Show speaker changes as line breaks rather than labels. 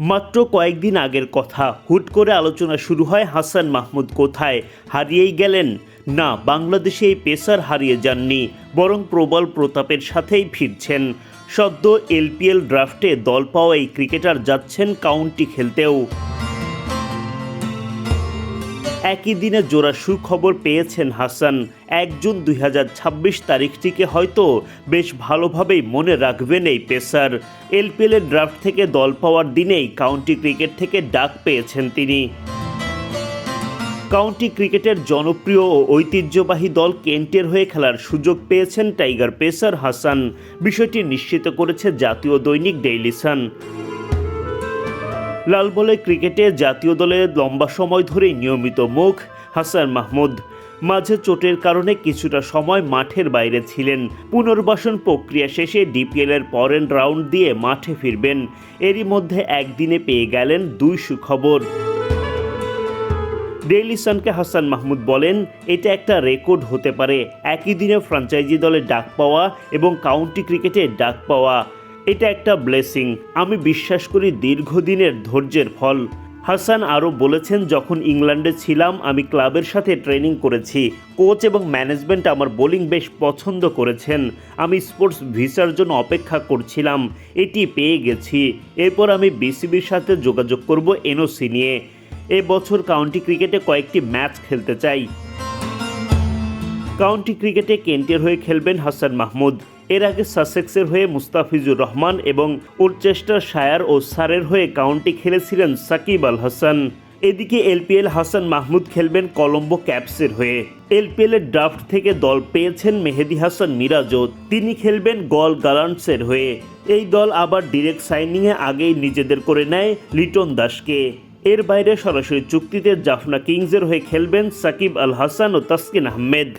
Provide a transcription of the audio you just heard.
মাত্র কয়েকদিন আগের কথা, হুট করে আলোচনা শুরু হয় হাসান মাহমুদ কোথায়, হারিয়েই গেলেন? না, বাংলাদেশে এই পেসার হারিয়ে যাননি, বরং প্রবল প্রতাপের সাথেই ফিরছেন। সদ্য এলপিএল ড্রাফটে দল পাওয়া এই ক্রিকেটার যাচ্ছেন কাউন্টি খেলতেও। একই দিনে জোড়া সুখবর পেয়েছেন হাসান। 1 জুন 2026 তারিখটিকে হয়তো বেশ ভালোভাবেই মনে রাখবেন এই পেসার। এলপিএলের ড্রাফট থেকে দল পাওয়ার দিনেই কাউন্টি ক্রিকেট থেকে ডাক পেয়েছেন তিনি। কাউন্টি ক্রিকেটের জনপ্রিয় ও ঐতিহ্যবাহী দল কেন্টের হয়ে খেলার সুযোগ পেয়েছেন টাইগার পেসার হাসান। বিষয়টি নিশ্চিত করেছে জাতীয় দৈনিক ডেইলি সান। লাল বলে ক্রিকেটে জাতীয় দলে লম্বা সময় ধরেই নিয়মিত মুখ হাসান মাহমুদ। মাঝে চোটের কারণে কিছুটা সময় মাঠের বাইরে ছিলেন। পুনর্বাসন প্রক্রিয়া শেষে ডিপিএলের পরের রাউন্ড দিয়ে মাঠে ফিরবেন। এরই মধ্যে একদিনে পেয়ে গেলেন 2 সুখবর। ডেইলি সানকে হাসান মাহমুদ বলেন, এটা একটা রেকর্ড হতে পারে, একই দিনে ফ্র্যাঞ্চাইজি দলে ডাক পাওয়া এবং কাউন্টি ক্রিকেটে ডাক পাওয়া। এটা একটা ব্লেসিং। আমি বিশ্বাস করি দীর্ঘদিনের ধৈর্যের ফল। হাসান আরও বলেছেন, যখন ইংল্যান্ডে ছিলাম আমি ক্লাবের সাথে ট্রেনিং করেছি। কোচ এবং ম্যানেজমেন্ট আমার বোলিং বেশ পছন্দ করেছেন। আমি স্পোর্টস ভিসার জন্য অপেক্ষা করছিলাম, এটি পেয়ে গেছি। এরপর আমি বিসিবির সাথে যোগাযোগ করব এনওসি নিয়ে। এবছর কাউন্টি ক্রিকেটে কয়েকটি ম্যাচ খেলতে চাই। কাউন্টি ক্রিকেটে কেন্টের হয়ে খেলবেন হাসান মাহমুদ। এর আগে সাসেক্সের হয়ে মুস্তাফিজুর রহমান এবং ওরচেস্টারশায়ার ও সারের হয়ে কাউন্টি খেলেছিলেন সাকিব আল হাসান। এদিকে এলপিএল হাসান মাহমুদ খেলবেন কলম্বো ক্যাপসের হয়ে। এলপিএলের ড্রাফট থেকে দল পেয়েছেন মেহেদী হাসান মিরাজও। তিনি খেলবেন গল গ্যালান্টসের হয়ে। এই দল আবার ডিরেক্ট সাইনিংয়ে আগেই নিজেদের করে নেয় লিটন দাসকে। এর বাইরে সরাসরি চুক্তিতে জাফনা কিংসের হয়ে খেলবেন সাকিব আল হাসান ও তাসকিন আহমেদ।